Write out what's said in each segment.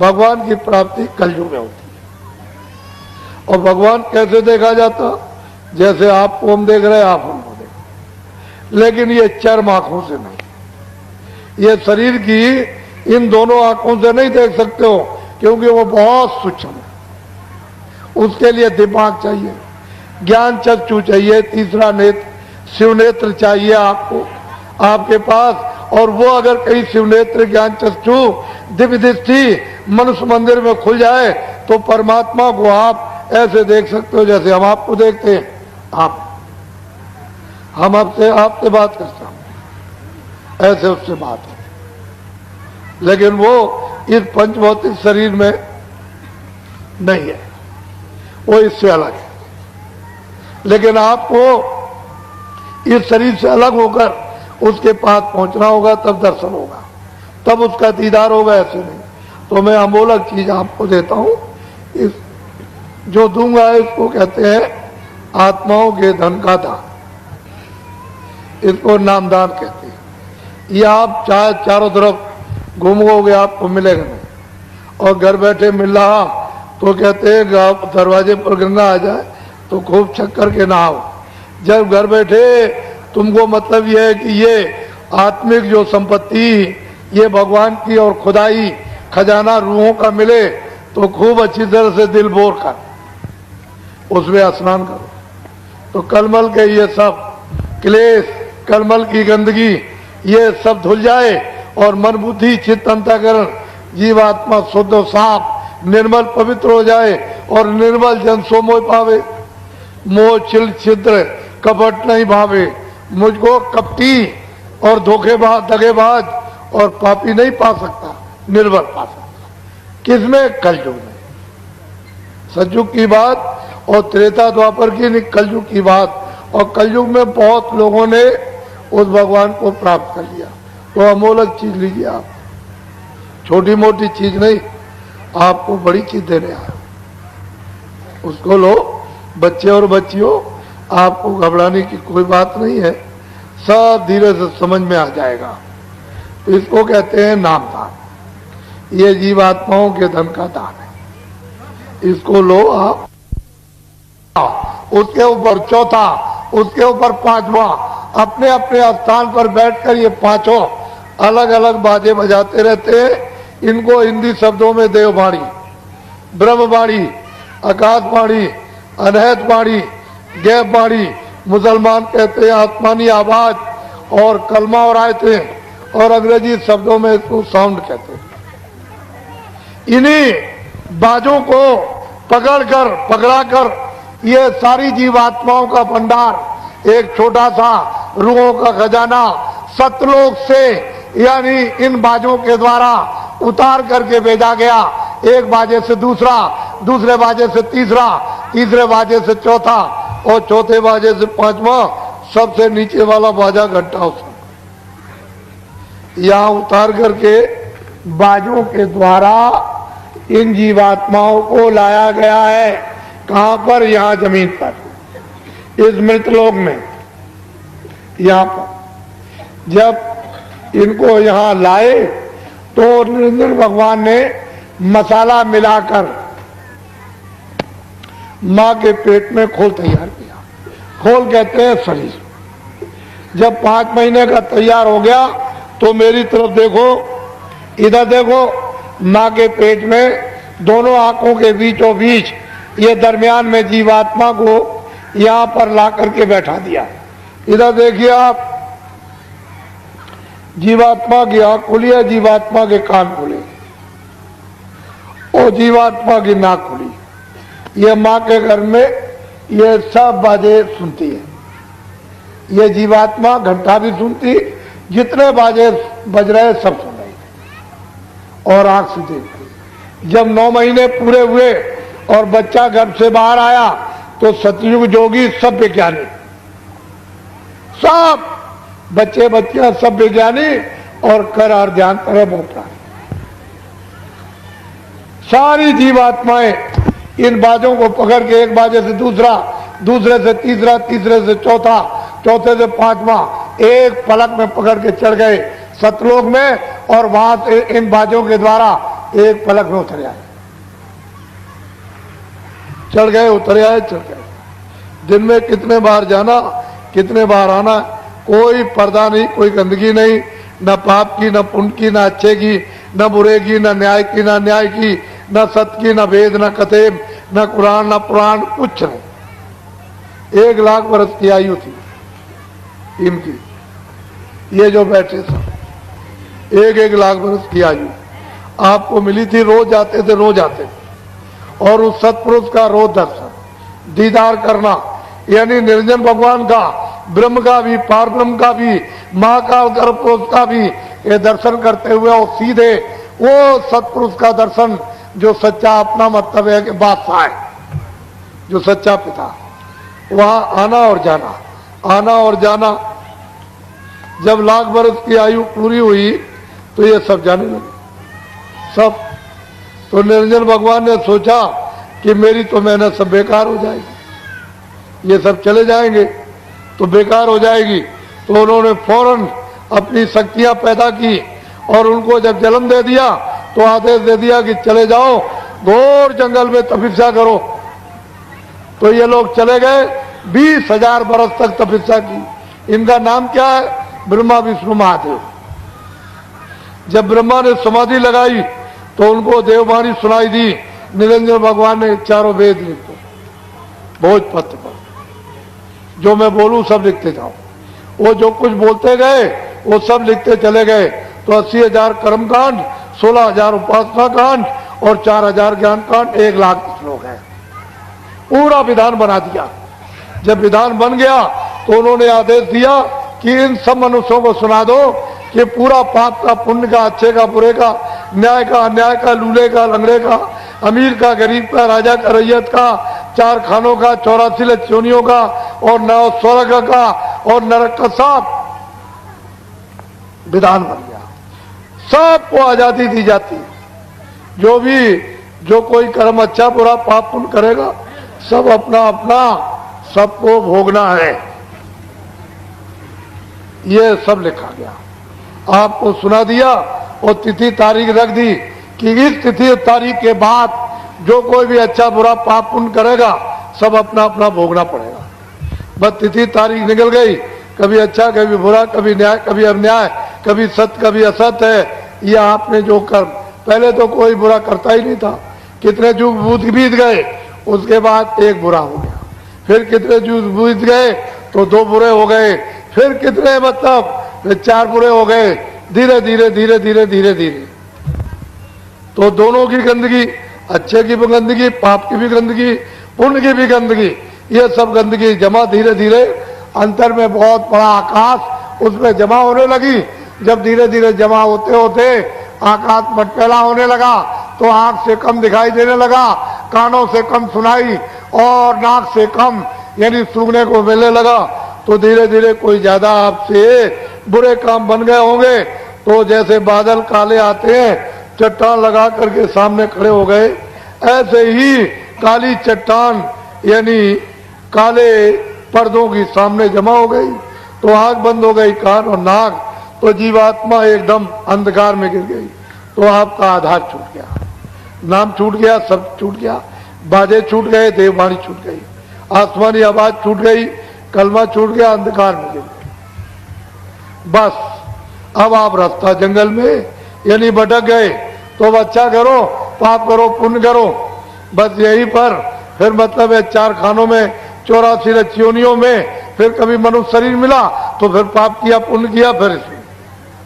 भगवान की प्राप्ति कलयुग में होती है। और भगवान कैसे देखा जाता? जैसे आपको हम देख रहे हैं, आप हमको देख रहे, लेकिन ये चर्म आंखों से नहीं, ये शरीर की इन दोनों आंखों से नहीं देख सकते हो, क्योंकि वो बहुत सूक्ष्म है। उसके लिए दिमाग चाहिए, ज्ञान चक्षु चाहिए, तीसरा नेत्र शिव नेत्र चाहिए आपको, आपके पास। और वो अगर कहीं शिव नेत्र ज्ञान चक्षु दिव्य दृष्टि मनुष्य मंदिर में खुल जाए तो परमात्मा को आप ऐसे देख सकते हो जैसे हम आपको देखते हैं। हम आपसे बात करते हैं, ऐसे उससे बात है। लेकिन वो इस पंचभौतिक शरीर में नहीं है, वो इससे अलग है। लेकिन आपको इस शरीर से अलग होकर उसके पास पहुंचना होगा, तब दर्शन होगा, तब उसका दीदार होगा, ऐसे नहीं। तो मैं अमोलक चीज आपको देता हूं, इस जो दूंगा इसको कहते हैं आत्माओं के धन का दान, इसको नामदान कहते हैं। ये आप चाहे चारों तरफ घूमोगे आपको मिलेगा नहीं। और घर बैठे मिल रहा तो कहते हैं दरवाजे पर गंगा आ जाए तो खूब चक्कर के नहाओ। जब घर बैठे तुमको मतलब यह है कि ये आत्मिक जो संपत्ति ये भगवान की और खुदाई खजाना रूहों का मिले तो खूब अच्छी तरह से दिल बोर कर उसमें स्नान करो, तो कलमल के ये सब क्लेश, कलमल की गंदगी ये सब धुल जाए और मन बुद्धि चित्त अंतःकरण जीवात्मा शुद्ध साफ निर्मल पवित्र हो जाए और निर्मल जन सो मोह पावे। मोह छिल छिद्र कपट नहीं भावे, मुझको कपटी और धोखेबाज दगेबाज और पापी नहीं पा सकता, निर्बल पा सकता। किसमें? कलयुग में। सतयुग की बात और त्रेता द्वापर की नहीं, कलयुग की बात। और कलयुग में बहुत लोगों ने उस भगवान को प्राप्त कर लिया। तो अमोलक चीज लीजिए आप, छोटी मोटी चीज नहीं, आपको बड़ी चीज देने आया, उसको लो। बच्चे और बच्चियों, आपको घबराने की कोई बात नहीं है, सब धीरे से समझ में आ जाएगा। तो इसको कहते हैं नामदान। ये जीवात्माओं के धन का दान है, इसको लो आप। उसके ऊपर चौथा, उसके ऊपर पांचवा, अपने अपने स्थान पर बैठकर ये पांचों अलग अलग बाजे बजाते रहते हैं। इनको हिंदी शब्दों में देववाणी, ब्रह्मवाणी, आकाशवाणी, अनहतवाणी, गैबवाणी, मुसलमान कहते हैं आत्मानी आवाज, और कलमा और आयतें, और अंग्रेजी शब्दों में इसको साउंड कहते हैं। इन्हीं बाजों को पकड़ाकर ये सारी जीवात्माओं का भंडार, एक छोटा सा रूहों का खजाना सतलोक से, यानी इन बाजों के द्वारा उतार करके भेजा गया। एक बाजे से दूसरा, दूसरे बाजे से तीसरा, तीसरे बाजे से चौथा, और चौथे बाजे से पांचवा, सबसे नीचे वाला बाजा घंटा उसका यहां उतार करके बाजों के द्वारा इन जीवात्माओं को लाया गया है। कहां पर? यहां जमीन पर, इस मृतलोक में। यहां पर जब इनको यहां लाए तो निरंजन भगवान ने मसाला मिलाकर मां के पेट में खोल तैयार किया। खोल कहते हैं शरीर। जब 5 महीने का तैयार हो गया तो मेरी तरफ देखो, इधर देखो, मां के पेट में दोनों आंखों के बीचों बीच ये दरमियान में जीवात्मा को यहां पर ला करके बैठा दिया। इधर देखिए आप, जीवात्मा की आंख खुली है, जीवात्मा के कान खुले और जीवात्मा की नाक खुली। ये मां के घर में ये सब बाजे सुनती है। ये जीवात्मा घंटा भी सुनती, जितने बाजे बज रहे सब सुन रही और आंख से देख रही। जब 9 महीने पूरे हुए और बच्चा घर से बाहर आया तो सतयुग जोगी सब विज्ञानी, सब बच्चे बच्चियां सब विज्ञानी और कर और ध्यान करे बोलता। सारी जीवात्माएं इन बाजों को पकड़ के एक बाजे से दूसरा, दूसरे से तीसरा, तीसरे से चौथा, चौथे से पांचवा, एक पलक में पकड़ के चढ़ गए सतलोक में। और वहां से इन बाजों के द्वारा एक पलक में उतर आए, चढ़ गए, उतर आए, चढ़ गए। दिन में कितने बार जाना, कितने बार आना, कोई पर्दा नहीं, कोई गंदगी नहीं, न पाप की, न पुण्य की, न अच्छे की, न बुरे की, न न्याय की, न न्याय की, न सत्य की, न वेद, न कतेब, न कुरान, न पुराण, कुछ नहीं। 1 लाख वर्ष की आयु थी इनकी, ये जो बैठे सब 1 लाख वर्ष की आयु आपको मिली थी। रोज आते थे, रोज आते थे, और उस सत्पुरुष का रोज दर्शन दीदार करना, यानी निरंजन भगवान का, ब्रह्म का भी, पार ब्रह्म का भी, महाकाल गर्भपुरुष का भी ये दर्शन करते हुए और सीधे वो सत्पुरुष का दर्शन जो सच्चा, अपना मतलब है कि बादशाह है, जो सच्चा पिता, वहां आना और जाना, आना और जाना। जब लाख वर्ष की आयु पूरी हुई तो ये सब जाने लगे, सब। तो निरंजन भगवान ने सोचा कि मेरी तो मेहनत सब बेकार हो जाएगी, ये सब चले जाएंगे तो बेकार हो जाएगी। तो उन्होंने फौरन अपनी शक्तियां पैदा की और उनको जब जन्म दे दिया तो आदेश दे दिया कि चले जाओ, घोर जंगल में तपस्या करो। तो ये लोग चले गए, 20,000 बरस तक तपस्या की। इनका नाम क्या है? ब्रह्मा विष्णु महादेव। जब ब्रह्मा ने समाधि लगाई तो उनको देववाणी सुनाई दी, निरंजन भगवान ने चारों वेद लिखो भोजपत्र पर, जो मैं बोलूं सब लिखते जाओ। वो जो कुछ बोलते गए वो सब लिखते चले गए। तो 80,000 कर्मकांड, 16,000 उपासना कांड और 4,000 ज्ञान कांड, 1 लाख श्लोक है। पूरा विधान बना दिया। जब विधान बन गया तो उन्होंने आदेश दिया कि इन सब मनुष्यों को सुना दो कि पूरा पाप का, पुण्य का, अच्छे का, बुरे का, न्याय का, अन्याय का, लूले का, लंगड़े का, अमीर का, गरीब का, राजा का, रैयत का, 4 खानों का, 84 लक्ष्योनियों का, और 9 स्वर्ग का और नरक का, सब विधान बन गया। सबको आजादी दी जाती है। जो कोई कर्म अच्छा बुरा पाप पुण्य करेगा, सब अपना अपना सबको भोगना है, ये सब लिखा गया। आपको सुना दिया और तिथि तारीख रख दी कि इस तिथि तारीख के बाद जो कोई भी अच्छा बुरा पाप पुण्य करेगा, सब अपना अपना भोगना पड़ेगा। बस तिथि तारीख निकल गई, कभी अच्छा कभी बुरा, कभी न्याय कभी अन्याय, कभी सत्य कभी असत्य है। ये आपने जो कर्म, पहले तो कोई बुरा करता ही नहीं था, कितने युग बीत गए, उसके बाद एक बुरा हो गया, फिर कितने युग बीत गए तो 2 बुरे हो गए, फिर कितने मतलब 4 बुरे हो गए, धीरे धीरे धीरे धीरे धीरे धीरे। तो दोनों की गंदगी, अच्छे की भी गंदगी, पाप की भी गंदगी, पुण्य की भी गंदगी, ये सब गंदगी जमा धीरे धीरे अंतर में बहुत बड़ा आकाश उसमें जमा होने लगी। जब धीरे धीरे जमा होते होते आकाश मटमैला होने लगा तो आंख से कम दिखाई देने लगा, कानों से कम सुनाई और नाक से कम यानी सूंघने को मिलने लगा। तो धीरे धीरे कोई ज्यादा आपसे बुरे काम बन गए होंगे। तो जैसे बादल काले आते हैं, चट्टान लगा करके सामने खड़े हो गए, ऐसे ही काली चट्टान यानी काले पर्दों की सामने जमा हो गई। तो आंख बंद हो गई, कान और नाक, तो जीवात्मा एकदम अंधकार में गिर गई। तो आपका आधार छूट गया, नाम छूट गया, सब छूट गया, बाजे छूट गए, देववाणी छूट गई, आसमानी आवाज छूट गई, कलमा छूट गया, अंधकार में गिर गए। बस अब आप रास्ता जंगल में यानी भटक गए। तो अब अच्छा करो, पाप करो, पुण्य करो, बस यही पर फिर मतलब है 4 खानों में, 84 रचियोनियों में, फिर कभी मनुष्य शरीर मिला तो फिर पाप किया, पुण्य किया, फिर इसमें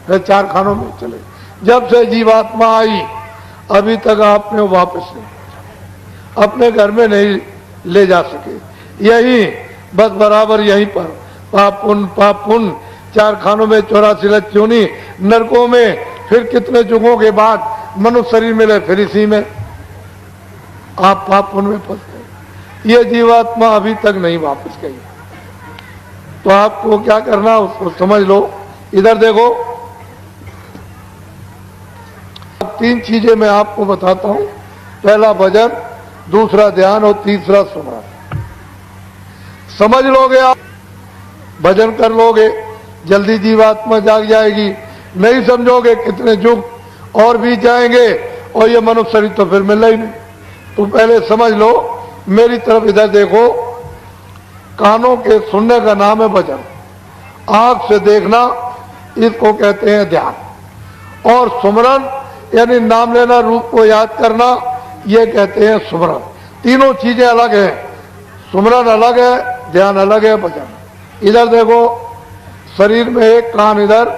फिर 4 खानों में चले। जब से जीवात्मा आई अभी तक आपने वापस नहीं, अपने घर में नहीं ले जा सके। यही बस बराबर यहीं पर पाप पुण्य 4 खानों में, 84 लक्ष्योनी, नरकों में, फिर कितने युगों के बाद मनुष्य शरीर मिले, फिर इसी में आप पाप पुण्य में फंस गए। ये जीवात्मा अभी तक नहीं वापस गई। तो आपको क्या करना उसको समझ लो। इधर देखो, 3 चीजें मैं आपको बताता हूं। पहला भजन, दूसरा ध्यान और तीसरा सुमरन। समझ लोगे आप, भजन कर लोगे, जल्दी जीवात्मा जाग जाएगी। नहीं समझोगे कितने युग और भी जाएंगे और ये मनुष्य शरीर तो फिर मिलना ही नहीं। तो पहले समझ लो, मेरी तरफ इधर देखो, कानों के सुनने का नाम है भजन, आंख से देखना इसको कहते हैं ध्यान, और सुमरन यानी नाम लेना, रूप को याद करना, ये कहते हैं सुमरन। तीनों चीजें अलग हैं, सुमरन अलग है, ध्यान अलग है, भजन। इधर देखो, शरीर में एक कान इधर,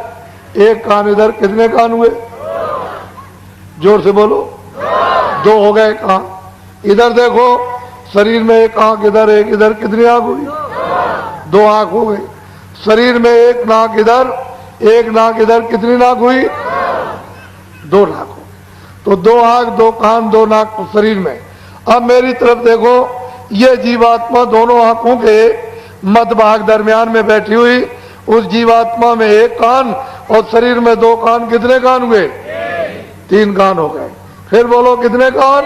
एक कान इधर, कितने कान हुए? जोर से बोलो, दो हो गए कान। इधर देखो, शरीर में एक आंख इधर, एक इधर, कितनी आंख हुई? दो आंख हो गई। शरीर में एक नाक इधर, एक नाक इधर, कितनी नाक हुई? दो नाक हो। तो दो आंख, दो कान, दो नाक शरीर में। अब मेरी तरफ देखो, ये जीवात्मा दोनों आंखों के मध्य भाग दरमियान में बैठी हुई, उस जीवात्मा में एक कान और शरीर में दो कान, कितने कान हुए? तीन कान हो गए। फिर बोलो, कितने कान?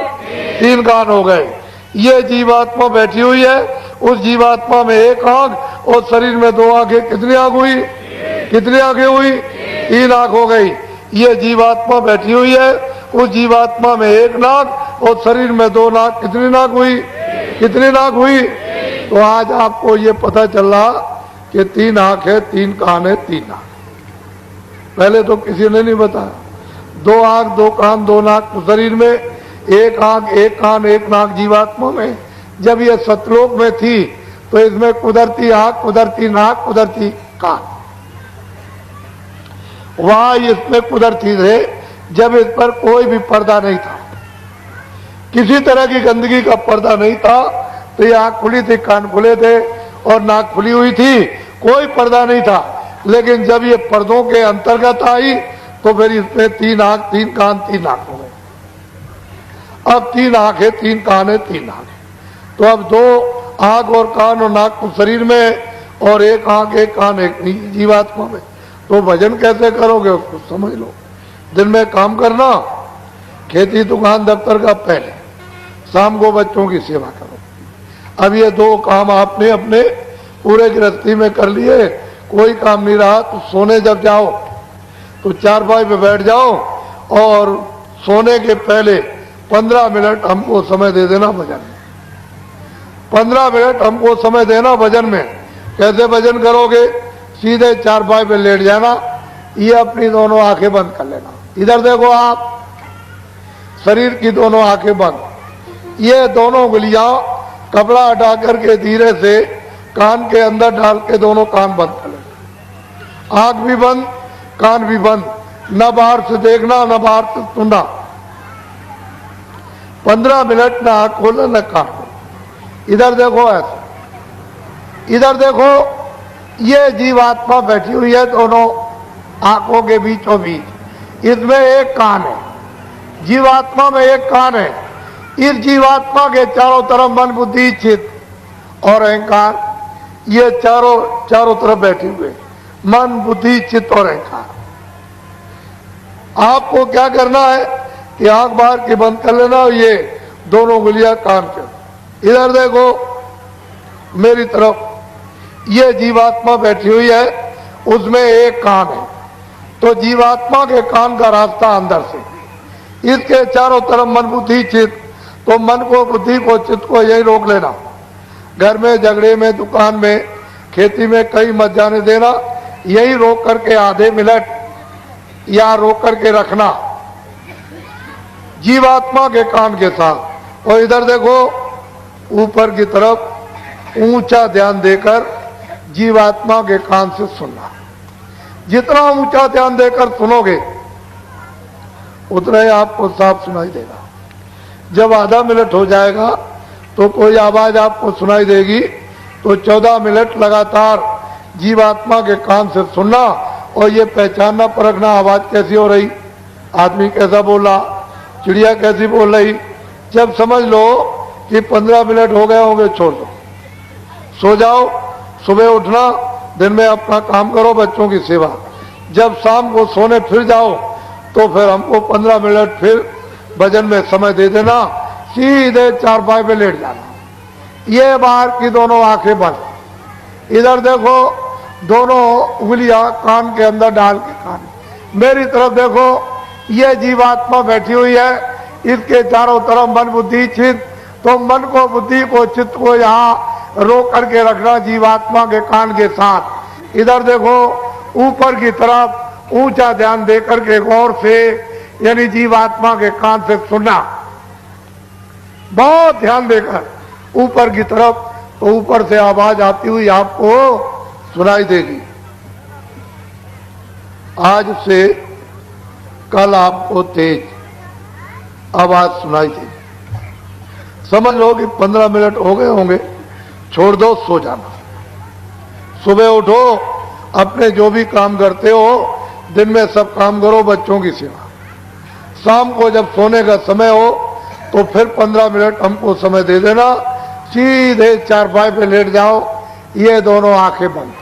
तीन कान हो गए। ये जीवात्मा बैठी हुई है, उस जीवात्मा में एक आंख और शरीर में दो आंखें, कितनी आंख हुई? कितनी आंखें हुई? तीन आंख हो गई। ये जीवात्मा बैठी हुई है, उस जीवात्मा में एक नाक और शरीर में दो नाक, कितनी नाक हुई? कितनी नाक हुई? तो आज आपको ये पता चल रहा कि तीन आंख है, तीन कान है, तीन नाक। पहले तो किसी ने नहीं बताया। दो आंख, दो कान, दो नाक शरीर में, एक आंख, एक कान, एक नाक जीवात्मा में। जब ये सतलोक में थी तो इसमें कुदरती आंख, कुदरती नाक, कुदरती कान, वहां इसमें कुदरती थे जब इस पर कोई भी पर्दा नहीं था, किसी तरह की गंदगी का पर्दा नहीं था। तो ये आंख खुली थी, कान खुले थे और नाक खुली हुई थी, कोई पर्दा नहीं था। लेकिन जब ये पर्दों के अंतर्गत आई तो फिर इसमें तीन आंख, तीन कान, तीन नाक हो गए। अब तीन आंख है, तीन कान है, तीन नाक है। तो अब दो आंख और कान और नाक को शरीर में, और एक आंख, एक कान, एक जीवात्मा में। तो भजन कैसे करोगे उसको समझ लो। दिन में काम करना, खेती दुकान दफ्तर का पहले, शाम को बच्चों की सेवा करो। अब ये दो काम आपने अपने पूरे गृहस्थी में कर लिए, कोई काम नहीं रहा तो सोने जब जाओ तो चारपाई पे बैठ जाओ और सोने के पहले 15 मिनट हमको समय दे देना भजन में। 15 मिनट हमको समय देना भजन में। कैसे भजन करोगे? सीधे चारपाई पे लेट जाना, ये अपनी दोनों आंखें बंद कर लेना। इधर देखो आप, शरीर की दोनों आंखें बंद, ये दोनों उंगलियां कपड़ा हटा करके धीरे से कान के अंदर डाल के दोनों कान बंद कर लेना। आंख भी बंद, कान भी बंद, न बाहर से देखना, न बाहर से सुनना। 15 मिनट न आंख खोलना, न कान खोलना। इधर देखो ऐसा, इधर देखो, ये जीवात्मा बैठी हुई है दोनों आंखों के बीचों बीच, इसमें एक कान है, जीवात्मा में एक कान है। इस जीवात्मा के चारों तरफ मन, बुद्धि, चित्त और अहंकार, ये चारों तरफ बैठे हुए मन, बुद्धि, चित्त और अहंकार। आपको क्या करना है कि आंख बाहर की बंद कर लेना और ये दोनों उंगलियां कान के। इधर देखो मेरी तरफ, ये जीवात्मा बैठी हुई है, उसमें एक कान है। तो जीवात्मा के कान का रास्ता अंदर से, इसके चारों तरफ मन, बुद्धि, चित्त। तो मन को, बुद्धि को, चित्त को यही रोक लेना। घर में, झगड़े में, दुकान में, खेती में कहीं मत जाने देना। यही रोक करके आधे मिनट या रोक करके रखना जीवात्मा के कान के साथ। और इधर देखो ऊपर की तरफ ऊंचा ध्यान देकर जीवात्मा के कान से सुनना। जितना ऊंचा ध्यान देकर सुनोगे उतना ही आपको साफ सुनाई देगा। जब आधा मिनट हो जाएगा तो कोई आवाज आपको सुनाई देगी, तो 14 मिनट लगातार जीवात्मा के कान से सुनना और ये पहचानना, परखना आवाज कैसी हो रही, आदमी कैसा बोला, चिड़िया कैसी बोल रही। जब समझ लो कि 15 मिनट हो गए होंगे, छोड़ दो, सो जाओ। सुबह उठना, दिन में अपना काम करो, बच्चों की सेवा। जब शाम को सोने फिर जाओ तो फिर हमको 15 मिनट फिर भजन में समय दे देना, सीधे चारपाई पे लेट जाना। ये बाहर की दोनों आंखें बंद। इधर देखो दोनों उंगलियां कान के अंदर डाल के कान। मेरी तरफ देखो, ये जीवात्मा बैठी हुई है, इसके चारों तरफ मन बुद्धि चित्त, तो मन को बुद्धि को चित्त को यहाँ रोक करके रखना जीवात्मा के कान के साथ। इधर देखो ऊपर की तरफ ऊंचा ध्यान दे करके गौर से, यानी जीवात्मा के कान से सुनना, बहुत ध्यान देकर ऊपर की तरफ, तो ऊपर से आवाज आती हुई आपको सुनाई देगी। आज से कल आपको तेज आवाज सुनाई देगी। समझ लो कि 15 मिनट हो गए होंगे, छोड़ दो, सो जाना। सुबह उठो, अपने जो भी काम करते हो दिन में सब काम करो, बच्चों की सेवा। शाम को जब सोने का समय हो तो फिर 15 मिनट हमको समय दे देना, सीधे चारपाई पे लेट जाओ, ये दोनों आंखें बंद,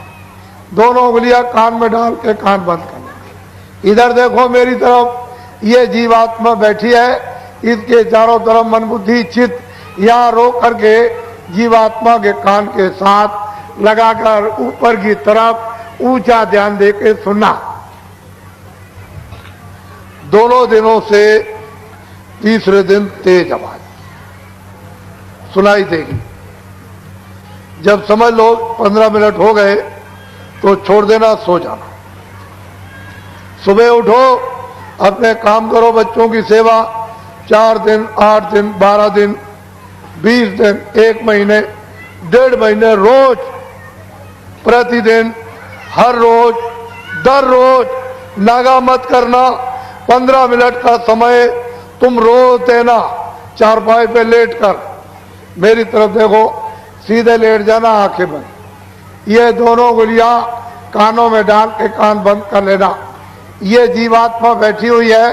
दोनों उंगलियां कान में डाल के कान बंद करना। इधर देखो मेरी तरफ, ये जीवात्मा बैठी है, इसके चारों तरफ मन बुद्धि चित्त यहाँ रोक करके जीवात्मा के कान के साथ लगाकर ऊपर की तरफ ऊंचा ध्यान देके सुनना। दोनों दिनों से तीसरे दिन तेज आवाज सुनाई देगी। जब समझ लो 15 मिनट हो गए तो छोड़ देना, सो जाना। सुबह उठो, अपने काम करो, बच्चों की सेवा। 4 दिन, 8 दिन, 12 दिन, 20 दिन, 1 महीने, 1.5 महीने, रोज, प्रतिदिन, हर रोज, दर रोज नागा मत करना। 15 मिनट का समय तुम रोज देना। चारपाई पे लेट कर मेरी तरफ देखो, सीधे लेट जाना, आंखें बंद। ये दोनों उंगलियां कानों में डाल के कान बंद कर लेना। ये जीवात्मा बैठी हुई है,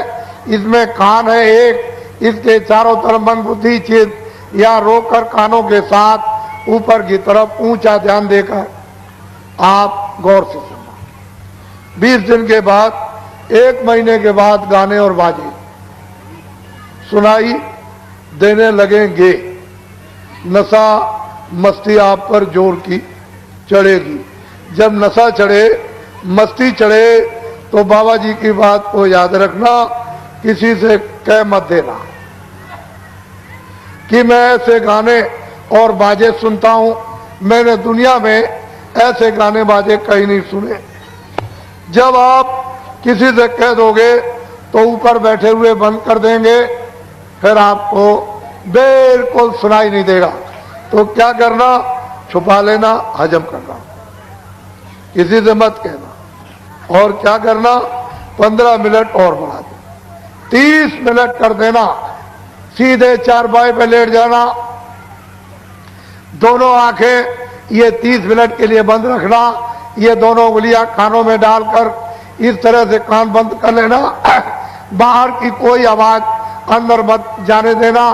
इसमें कान है एक, इसके चारों तरफ मन बुद्धि चित्त या रोक कर कानों के साथ ऊपर की तरफ ऊंचा ध्यान देकर आप गौर से सुनना। 20 दिन के बाद, 1 महीने के बाद गाने और बाजे सुनाई देने लगेंगे। नशा मस्ती आप पर जोर की चढ़ेगी। जब नशा चढ़े, मस्ती चढ़े, तो बाबा जी की बात को याद रखना, किसी से कह मत देना कि मैं ऐसे गाने और बाजे सुनता हूं। मैंने दुनिया में ऐसे गाने बाजे कहीं नहीं सुने। जब आप किसी से कह दोगे तो ऊपर बैठे हुए बंद कर देंगे, फिर आपको बिल्कुल सुनाई नहीं देगा। तो क्या करना, छुपा लेना, हजम करना, किसी से मत कहना। और क्या करना, 15 मिनट और बढ़ा दो, 30 मिनट कर देना। सीधे चारपाई पे लेट जाना, दोनों आंखें ये 30 मिनट के लिए बंद रखना। ये दोनों उंगलियां कानों में डालकर इस तरह से कान बंद कर लेना। बाहर की कोई आवाज अंदर मत जाने देना।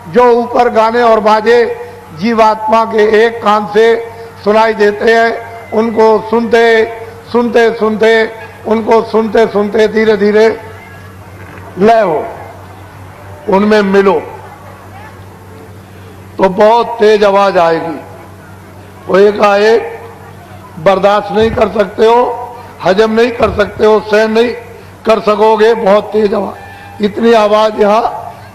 जो ऊपर गाने और बाजे जीवात्मा के एक कान से सुनाई देते हैं, उनको सुनते सुनते सुनते, उनको सुनते सुनते धीरे धीरे लय हो, उनमें मिलो, तो बहुत तेज आवाज आएगी। वो एकाएक बर्दाश्त नहीं कर सकते हो, हजम नहीं कर सकते हो, सहन नहीं कर सकोगे, बहुत तेज आवाज। इतनी आवाज यहाँ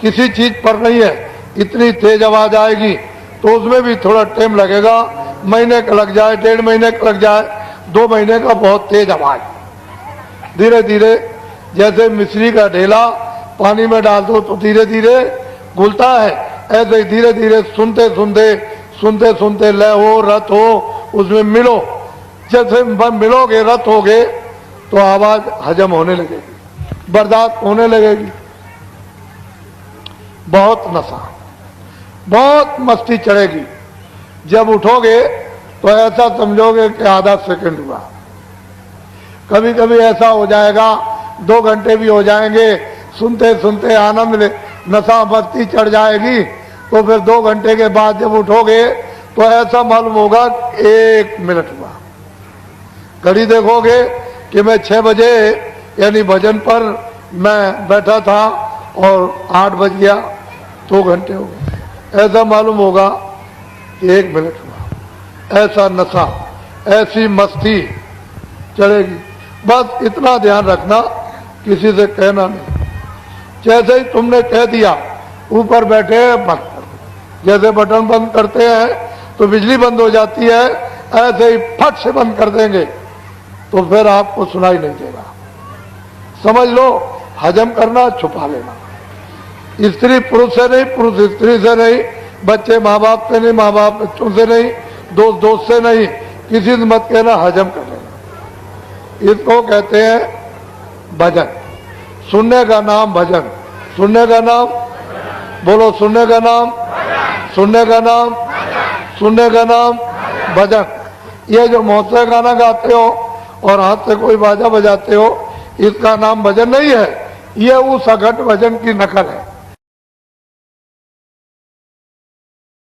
किसी चीज पर नहीं है, इतनी तेज आवाज आएगी। तो उसमें भी थोड़ा टाइम लगेगा, महीने का लग जाए, 1.5 महीने का लग जाए, 2 महीने का, बहुत तेज आवाज। धीरे धीरे, जैसे मिश्री का ढेला पानी में डाल दो तो धीरे धीरे घुलता है, ऐसे ही धीरे धीरे सुनते सुनते सुनते सुनते लय हो, रत हो, उसमें मिलो। जैसे मिलोगे, रत होगे, तो आवाज हजम होने लगेगी, बर्दाश्त होने लगेगी। बहुत नशा, बहुत मस्ती चढ़ेगी। जब उठोगे तो ऐसा समझोगे कि आधा सेकंड हुआ। कभी कभी ऐसा हो जाएगा 2 घंटे भी हो जाएंगे, सुनते सुनते आनंद में नशा मस्ती चढ़ जाएगी। तो फिर 2 घंटे के बाद जब उठोगे तो ऐसा मालूम होगा 1 मिनट हुआ। घड़ी देखोगे कि मैं 6 बजे यानी भजन पर मैं बैठा था और 8 बज गया, 2 घंटे हो गए। ऐसा मालूम होगा कि 1 मिनट हुआ। ऐसा नशा, ऐसी मस्ती चढ़ेगी। बस इतना ध्यान रखना, किसी से कहना नहीं। जैसे ही तुमने कह दिया ऊपर बैठे बंद कर दो। जैसे बटन बंद करते हैं तो बिजली बंद हो जाती है, ऐसे ही फट से बंद कर देंगे तो फिर आपको सुनाई नहीं देगा। समझ लो, हजम करना, छुपा लेना। स्त्री पुरुष से नहीं, पुरुष स्त्री से नहीं, बच्चे माँ बाप से नहीं, माँ बाप बच्चों से नहीं, दोस्त दोस्त से नहीं, किसी से मत कहना, हजम कर लेना। इसको कहते हैं भजन। सुनने का नाम भजन। सुनने का नाम बोलो, सुनने का नाम, सुनने का नाम, सुनने का नाम भजन। ये जो मुंह से गाना गाते हो और हाथ से कोई बाजा बजाते हो, इसका नाम भजन नहीं है, ये उस अघट भजन की नकल है।